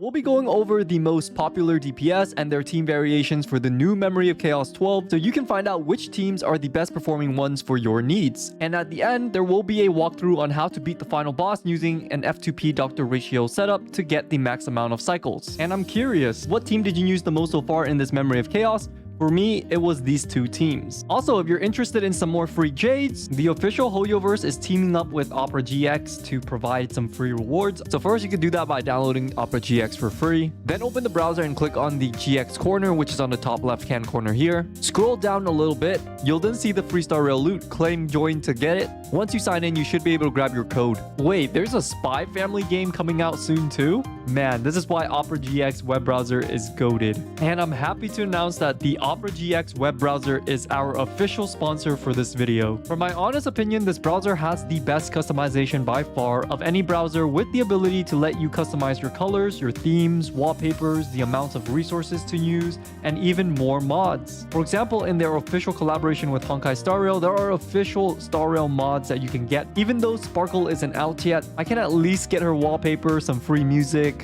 We'll be going over the most popular DPS and their team variations for the new Memory of Chaos 12 so you can find out which teams are the best performing ones for your needs. And at the end, there will be a walkthrough on how to beat the final boss using an F2P Doctor ratio setup to get the max amount of cycles. And I'm curious, what team did you use the most so far in this Memory of Chaos? For me, it was these two teams. Also, if you're interested in some more free jades, the official hoyoverse is teaming up with Opera GX to provide some free rewards. So first, you can do that by downloading Opera GX for free. Then open the browser and click on the GX corner, which is on the top left-hand corner here. Scroll down a little bit. You'll then see the free Star Rail loot. Claim join to get it. Once you sign in, you should be able to grab your code. Wait, there's a Spy Family game coming out soon too? Man, this is why Opera GX web browser is goated. And I'm happy to announce that the Opera GX web browser is our official sponsor for this video. For my honest opinion, this browser has the best customization by far of any browser, with the ability to let you customize your colors, your themes, wallpapers, the amount of resources to use, and even more mods. For example, in their official collaboration with Honkai Star Rail, there are official Star Rail mods that you can get. Even though Sparkle isn't out yet, I can at least get her wallpaper, some free music,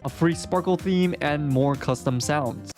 a free Sparkle theme, and more custom sounds.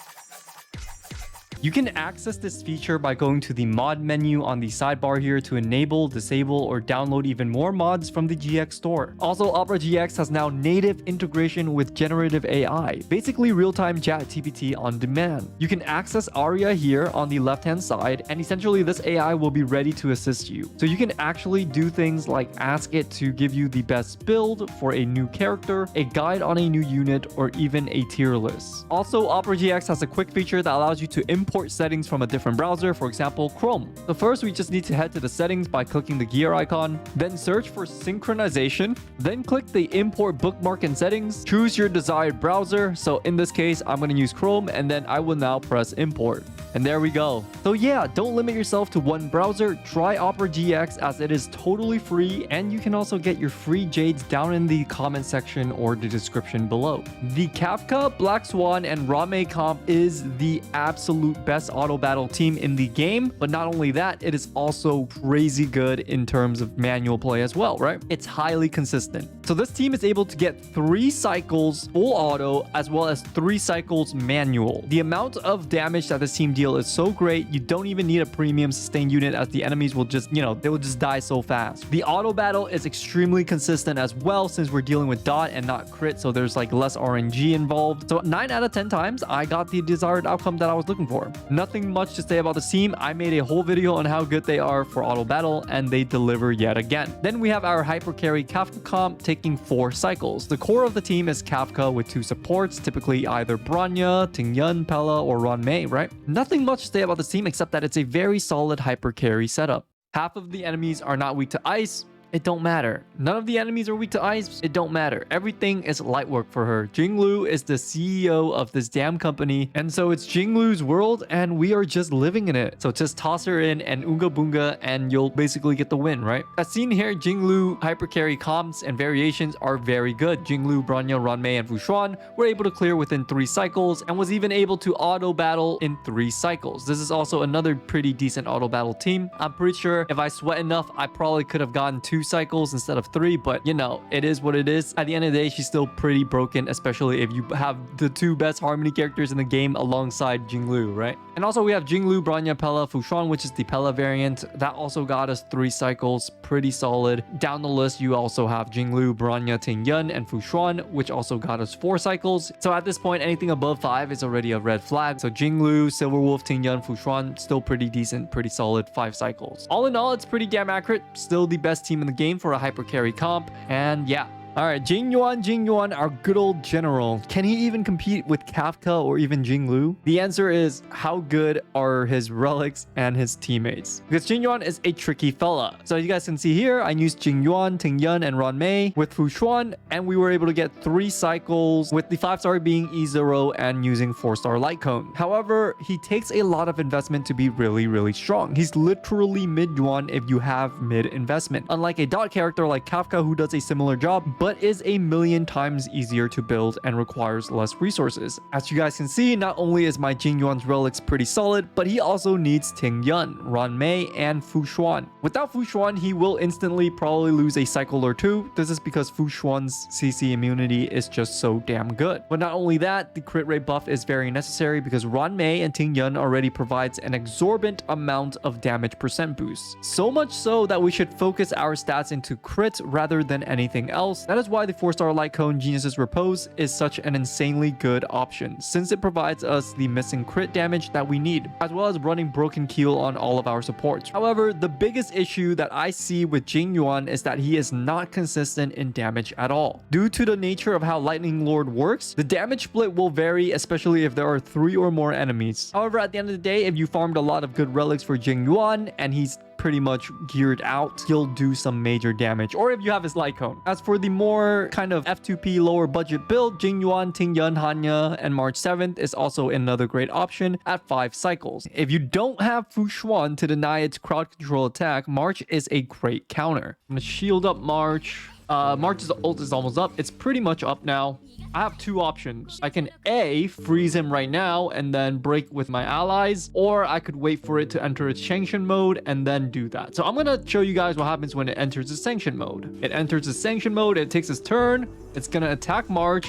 You can access this feature by going to the mod menu on the sidebar here to enable, disable, or download even more mods from the GX store. Also, Opera GX has now native integration with generative AI, basically real-time chat GPT on demand. You can access Aria here on the left-hand side, and essentially this AI will be ready to assist you. So you can actually do things like ask it to give you the best build for a new character, a guide on a new unit, or even a tier list. Also, Opera GX has a quick feature that allows you to import settings from a different browser, for example, Chrome. So first, we just need to head to the settings by clicking the gear icon, then search for synchronization, then click the import bookmark and settings, choose your desired browser. So in this case, I'm going to use Chrome, and then I will now press import. And there we go. So yeah, don't limit yourself to one browser. Try Opera GX as it is totally free, and you can also get your free jades down in the comment section or the description below. The Kafka, Black Swan, and Rame comp is the absolute best auto battle team in the game, but not only that, it is also crazy good in terms of manual play as well, right? It's highly consistent. So this team is able to get 3 cycles full auto as well as 3 cycles manual. The amount of damage that this team deals is so great, you don't even need a premium sustained unit, as the enemies will just, they will just die so fast. The auto battle is extremely consistent as well, since we're dealing with dot and not crit, so there's like less RNG involved. So 9 out of 10 times, I got the desired outcome that I was looking for. Nothing much to say about the team. I made a whole video on how good they are for auto battle, and they deliver yet again. Then we have our hyper carry Kafka comp taking 4 cycles. The core of the team is Kafka with 2 supports, typically either Bronya, Tingyun, Pela, or Ranmei, right? Nothing much to say about this team except that it's a very solid hyper carry setup. Half of the enemies are not weak to ice. It don't matter. None of the enemies are weak to ice. It don't matter. Everything is light work for her. Jinglu is the CEO of this damn company, and so it's Jinglu's world, and we are just living in it. So just toss her in and Unga Boonga, and you'll basically get the win, right? As seen here, Jinglu hypercarry comps and variations are very good. Jinglu, Bronya, Ranmei, and Xuan were able to clear within 3 cycles, and was even able to auto battle in 3 cycles. This is also another pretty decent auto battle team. I'm pretty sure if I sweat enough, I probably could have gotten 2 cycles instead of 3, but it is what it is. At the end of the day, she's still pretty broken, especially if you have the 2 best harmony characters in the game alongside Jinglu, right? And also we have Jinglu, Bronya, Pela, Xuan, which is the Pela variant. That also got us 3 cycles, pretty solid. Down the list, you also have Jinglu, Bronya, Tingyun, and Xuan, which also got us 4 cycles. So at this point, anything above 5 is already a red flag. So Jinglu, Silverwolf, Tingyun, Xuan, still pretty decent, pretty solid 5 cycles. All in all, it's pretty damn accurate. Still the best team in the game for a hyper carry comp, and yeah. All right, Jing Yuan, our good old general. Can he even compete with Kafka or even Jinglu? The answer is, how good are his relics and his teammates? Because Jing Yuan is a tricky fella. So you guys can see here, I used Jing Yuan, Tingyun, and Ranmei with Xuan, and we were able to get 3 cycles, with the 5-star being E0 and using 4-star light cone. However, he takes a lot of investment to be really, really strong. He's literally mid Yuan if you have mid investment. Unlike a dot character like Kafka, who does a similar job, but is a million times easier to build and requires less resources. As you guys can see, not only is my Jing Yuan's relics pretty solid, but he also needs Tingyun, Ranmei, and Xuan. Without Xuan, he will instantly probably lose a cycle or two. This is because Xuan's CC immunity is just so damn good. But not only that, the crit rate buff is very necessary because Ranmei and Tingyun already provides an exorbitant amount of damage percent boost. So much so that we should focus our stats into crits rather than anything else. That is why the 4-star Light Cone Genius's Repose is such an insanely good option, since it provides us the missing crit damage that we need, as well as running Broken Keel on all of our supports. However, the biggest issue that I see with Jing Yuan is that he is not consistent in damage at all. Due to the nature of how Lightning Lord works, the damage split will vary, especially if there are 3 or more enemies. However, at the end of the day, if you farmed a lot of good relics for Jing Yuan and he's pretty much geared out, he'll do some major damage, or if you have his Light Cone. As for the more kind of F2P lower budget build, Jing Yuan, Tingyun, Hanya, and March 7th is also another great option at 5 cycles. If you don't have Xuan to deny its crowd control attack, March is a great counter. I'm gonna shield up March. March's ult is almost up. It's pretty much up now. I have 2 options. I can A, freeze him right now and then break with my allies, or I could wait for it to enter its sanction mode and then do that. So I'm gonna show you guys what happens when it enters the sanction mode. It enters the sanction mode, it takes its turn, it's gonna attack March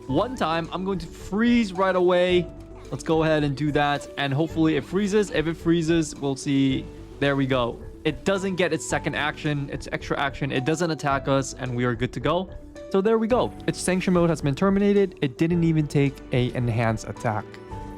1 time. I'm going to freeze right away. Let's go ahead and do that, and hopefully it freezes. If it freezes, we'll see. There we go. It doesn't get its second action, its extra action. It doesn't attack us, and we are good to go. So there we go. Its sanction mode has been terminated. It didn't even take a enhanced attack.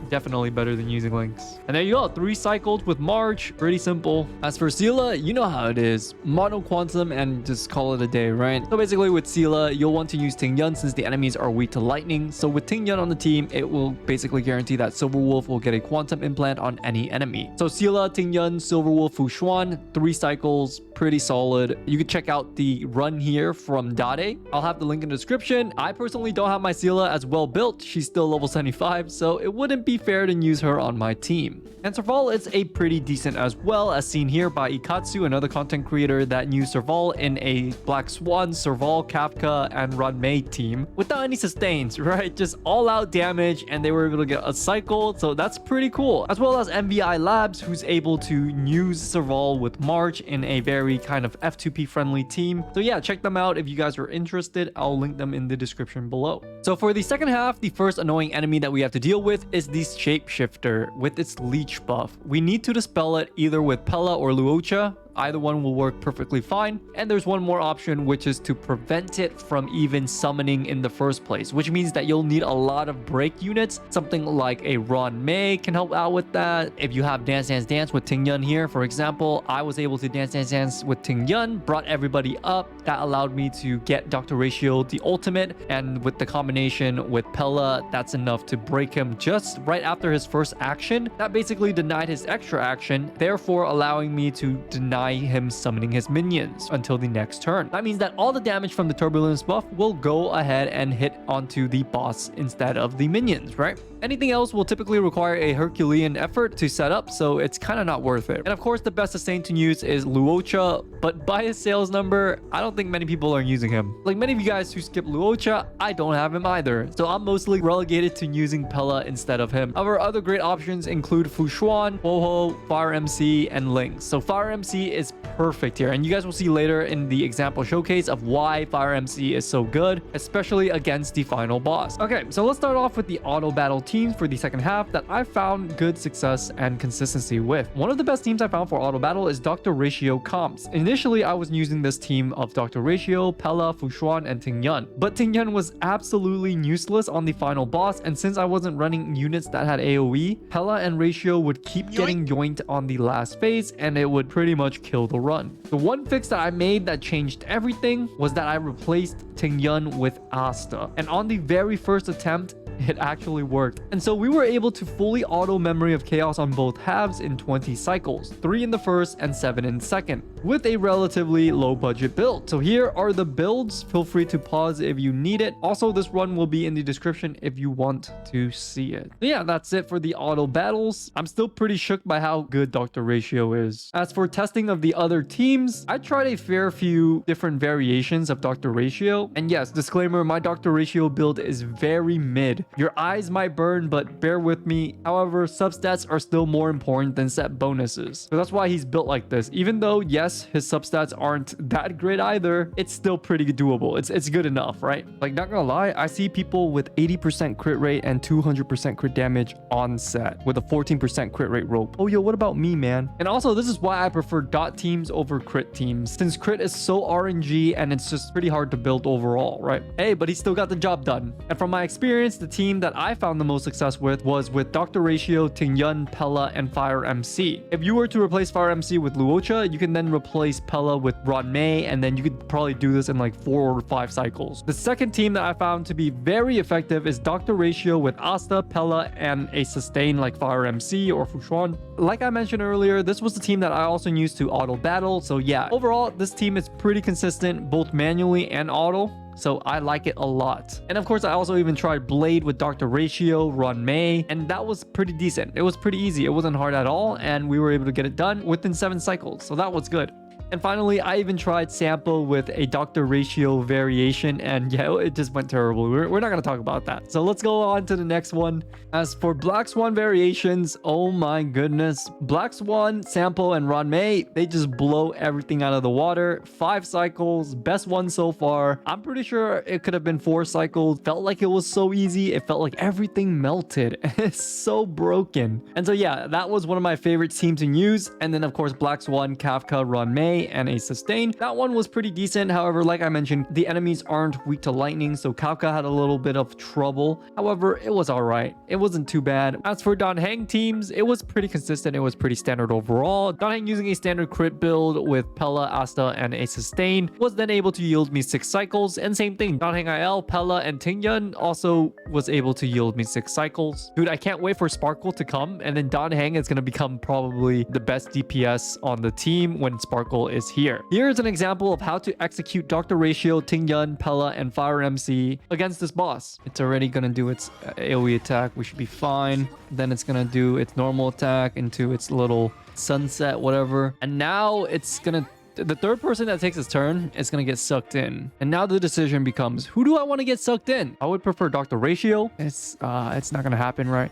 Definitely better than using links. And there you go, 3 cycles with March. Pretty simple. As for Seele, you know how it is. Mono Quantum and just call it a day, right? So basically with Seele, you'll want to use Tingyun since the enemies are weak to lightning. So with Tingyun on the team, it will basically guarantee that Silver Wolf will get a Quantum implant on any enemy. So Seele, Tingyun, Silver Wolf, Xuan, 3 cycles, pretty solid. You can check out the run here from Dade. I'll have the link in the description. I personally don't have my Seele as well built. She's still level 75, so it wouldn't be fair to use her on my team. And Serval is a pretty decent as well, as seen here by Ikatsu, another content creator that used Serval in a Black Swan, Serval, Kafka, and Ranmei team without any sustains, right? Just all out damage, and they were able to get a cycle, so that's pretty cool. As well as MVI Labs, who's able to use Serval with March in a very kind of F2P friendly team. So yeah, check them out if you guys are interested. I'll link them in the description below. So for the second half, the first annoying enemy that we have to deal with is the Shapeshifter with its leech buff. We need to dispel it either with Pela or Luocha. Either one will work perfectly fine. And there's one more option, which is to prevent it from even summoning in the first place, which means that you'll need a lot of break units. Something like a Ranmei can help out with that. If you have Dance Dance Dance with Tingyun here, for example, I was able to Dance Dance Dance with Tingyun, brought everybody up. That allowed me to get Dr. Ratio the ultimate, and with the combination with Pela, that's enough to break him just right after his first action. That basically denied his extra action, therefore allowing me to deny him summoning his minions until the next turn. That means that all the damage from the turbulence buff will go ahead and hit onto the boss instead of the minions, right? Anything else will typically require a Herculean effort to set up, so it's kind of not worth it. And of course, the best sustain to use is Luocha, but by his sales number, I don't think many people are using him. Like many of you guys who skip Luocha, I don't have him either, so I'm mostly relegated to using Pela instead of him. However, other great options include Xuan, Boho, Fire MC, and Lynx. So Fire MC is perfect here, and you guys will see later in the example showcase of why Fire MC is so good, especially against the final boss. Okay, so let's start off with the auto battle teams for the second half that I found good success and consistency with. One of the best teams I found for auto battle is Dr. Ratio Comps. Initially, I was using this team of Dr. Ratio, Pela, Xuan, and Tingyun, but Tingyun was absolutely useless on the final boss, and since I wasn't running units that had AoE, Pela and Ratio would keep getting yoinked on the last phase, and it would pretty much kill the run. The one fix that I made that changed everything was that I replaced Tingyun with Asta, and on the very first attempt, It actually worked. And so we were able to fully auto Memory of Chaos on both halves in 20 cycles, 3 in the first and 7 in second, with a relatively low budget build. So here are the builds. Feel free to pause if you need it. Also, this run will be in the description if you want to see it. So yeah, that's it for the auto battles. I'm still pretty shook by how good Dr. Ratio is. As for testing of the other teams, I tried a fair few different variations of Dr. Ratio. And yes, disclaimer, my Dr. Ratio build is very mid. Your eyes might burn, but bear with me. However, substats are still more important than set bonuses. So that's why he's built like this. Even though, yes, his substats aren't that great either, it's still pretty doable. It's good enough, right? Like, not gonna lie, I see people with 80% crit rate and 200% crit damage on set with a 14% crit rate rope. Oh, yo, what about me, man? And also, this is why I prefer dot teams over crit teams, since crit is so RNG and it's just pretty hard to build overall, right? Hey, but he still got the job done. And from my experience, the team that I found the most success with was with Dr. Ratio, Tingyun, Pela, and Fire MC. If you were to replace Fire MC with Luocha, you can then replace Pela with Rod May, and then you could probably do this in like 4 or 5 cycles. The second team that I found to be very effective is Dr. Ratio with Asta, Pela, and a sustain like Fire MC or Xuan. Like I mentioned earlier, this was the team that I also used to auto battle. So yeah, overall, this team is pretty consistent, both manually and auto. So I like it a lot. And of course, I also even tried Blade with Dr. Ratio, Ron May, and that was pretty decent. It was pretty easy. It wasn't hard at all, and we were able to get it done within 7 cycles. So that was good. And finally, I even tried SAMPOO with a Dr. Ratio variation, and yeah, it just went terrible. We're not going to talk about that. So let's go on to the next one. As for Black Swan variations, oh my goodness. Black Swan, SAMPOO, and Ranmei, they just blow everything out of the water. 5 cycles, best one so far. I'm pretty sure it could have been 4 cycles. Felt like it was so easy. It felt like everything melted. It's so broken. And so yeah, that was one of my favorite teams to use. And then of course, Black Swan, Kafka, Ranmei, and a sustain. That one was pretty decent. However, like I mentioned, the enemies aren't weak to lightning, so Kafka had a little bit of trouble. However, it was all right. It wasn't too bad. As for Heng teams, it was pretty consistent. It was pretty standard overall. Heng using a standard crit build with Pela, Asta, and a sustain was then able to yield me 6 cycles. And same thing, Heng IL, Pela, and Tingyun also was able to yield me 6 cycles. Dude, I can't wait for Sparkle to come, and then Heng is going to become probably the best DPS on the team when Sparkle is here. Here is an example of how to execute Dr. Ratio, Tingyun, Pela, and Fire MC against this boss. It's already gonna do its AoE attack. We should be fine. Then it's gonna do its normal attack into its little sunset, whatever. And now it's gonna... The third person that takes his turn is going to get sucked in. And now the decision becomes, who do I want to get sucked in? I would prefer Dr. Ratio. It's not going to happen, right?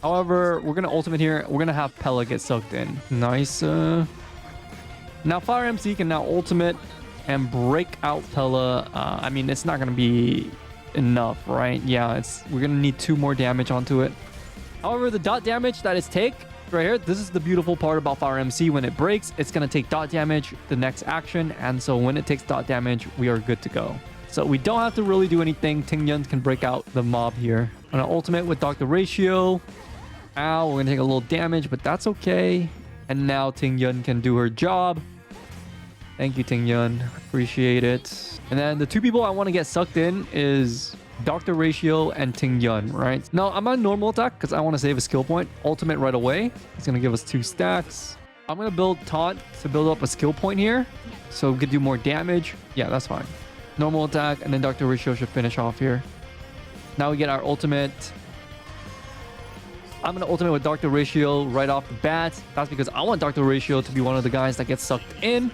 However, we're going to ultimate here. We're going to have Pela get sucked in. Nice. Now, Fire MC can now ultimate and break out Pela. I mean, it's not going to be enough, right? Yeah, we're going to need 2 more damage onto it. However, the dot damage that is take right here, this is the beautiful part about Fire MC. When it breaks, it's going to take dot damage the next action. And so when it takes dot damage, we are good to go. So we don't have to really do anything. Tingyun can break out the mob here. I'm going to ultimate with Dr. Ratio. Ow, we're going to take a little damage, but that's okay. And now Tingyun can do her job. Thank you, Tingyun. Appreciate it. And then the 2 people I want to get sucked in is Dr. Ratio and Tingyun, right? Now, I'm on normal attack because I want to save a skill point. Ultimate right away. It's going to give us 2 stacks. I'm going to build Taunt to build up a skill point here, so we could do more damage. Yeah, that's fine. Normal attack, and then Dr. Ratio should finish off here. Now we get our ultimate. I'm going to ultimate with Dr. Ratio right off the bat. That's because I want Dr. Ratio to be one of the guys that gets sucked in,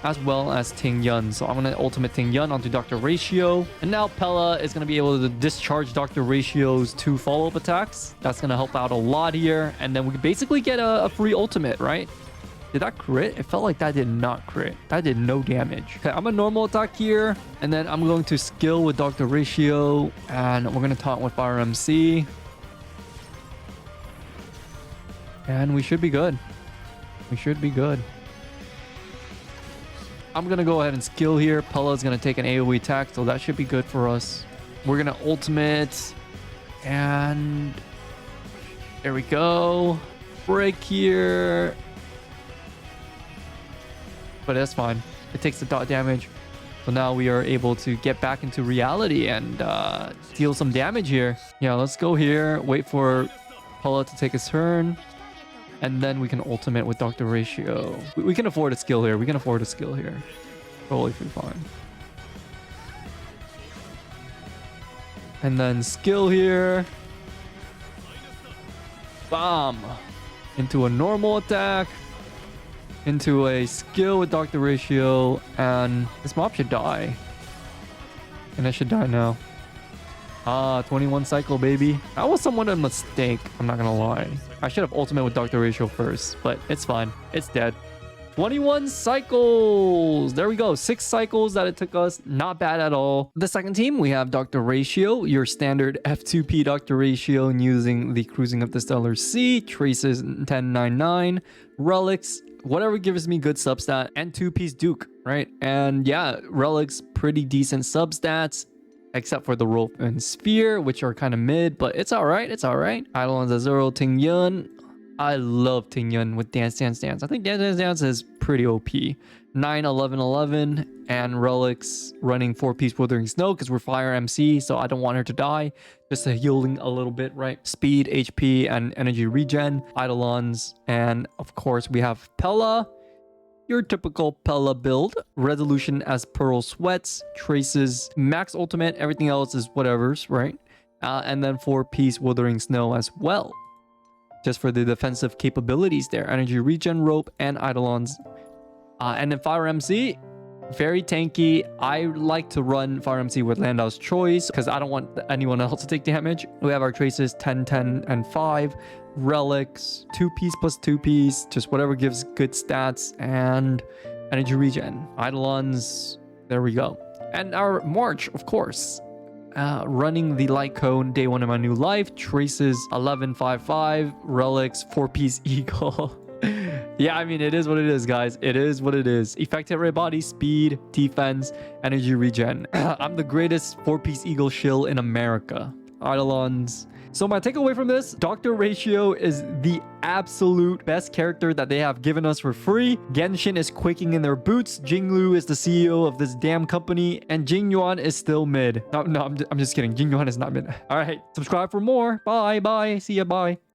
as well as Tingyun. So I'm going to ultimate Tingyun onto Dr. Ratio. And now Pela is going to be able to discharge Dr. Ratio's 2 follow-up attacks. That's going to help out a lot here. And then we can basically get a free ultimate, right? Did that crit? It felt like that did not crit. That did no damage. Okay, I'm a normal attack here. And then I'm going to skill with Dr. Ratio. And we're going to taunt with Fire MC. And we should be good. We should be good. I'm going to go ahead and skill here. Pela's going to take an AoE attack, so that should be good for us. We're going to ultimate. And there we go. Break here. But that's fine. It takes the dot damage. So now we are able to get back into reality and deal some damage here. Yeah, let's go here. Wait for Pela to take his turn. And then we can ultimate with Dr. Ratio. We can afford a skill here. We can afford a skill here. Totally fine. And then skill here. Bam! Into a normal attack. Into a skill with Dr. Ratio. And this mob should die. And it should die now. 21 cycle, baby. That was somewhat a mistake. I'm not gonna lie. I should have ultimate with Dr. Ratio first. But it's fine. It's dead. 21 cycles. There we go. 6 cycles that it took us. Not bad at all. The second team, we have Dr. Ratio, your standard F2P Dr. Ratio using the Cruising of the Stellar Sea, traces 1099, relics, whatever gives me good substat, and 2-piece Duke, right? And yeah, relics, pretty decent substats, except for the rope and sphere, which are kind of mid, but it's all right. It's all right. Eidolon's Azure, Tingyun. I love Tingyun with Dance Dance Dance. I think Dance Dance Dance is pretty OP. 9, 11, 11, and relics running 4-piece Withering Snow because we're Fire MC, so I don't want her to die. Just a healing a little bit, right? Speed, HP, and energy regen. Eidolons, and of course we have Pela. Your typical Pela build. Resolution as Pearl Sweats. Traces, max ultimate. Everything else is whatever's, right? And then 4-piece Withering Snow as well. Just for the defensive capabilities there. Energy regen rope and Eidolons. And then Fire MC, very tanky. I like to run Fire MC with Landau's Choice because I don't want anyone else to take damage. We have our traces 10, 10, and 5. Relics, 2-piece plus 2-piece. Just whatever gives good stats. And energy regen. Eidolons, there we go. And our March, of course. Running the light cone, day 1 of my new life. Traces 1155, relics 4-piece eagle. Yeah, I mean, it is what it is, guys. It is what it is. Effective red body, speed, defense, energy regen. I'm the greatest 4-piece eagle shill in America. Eidolons. So my takeaway from this, Dr. Ratio is the absolute best character that they have given us for free. Genshin is quaking in their boots. Jinglu is the CEO of this damn company. And Jing Yuan is still mid. No, I'm just kidding. Jing Yuan is not mid. All right, subscribe for more. Bye, bye. See ya, bye.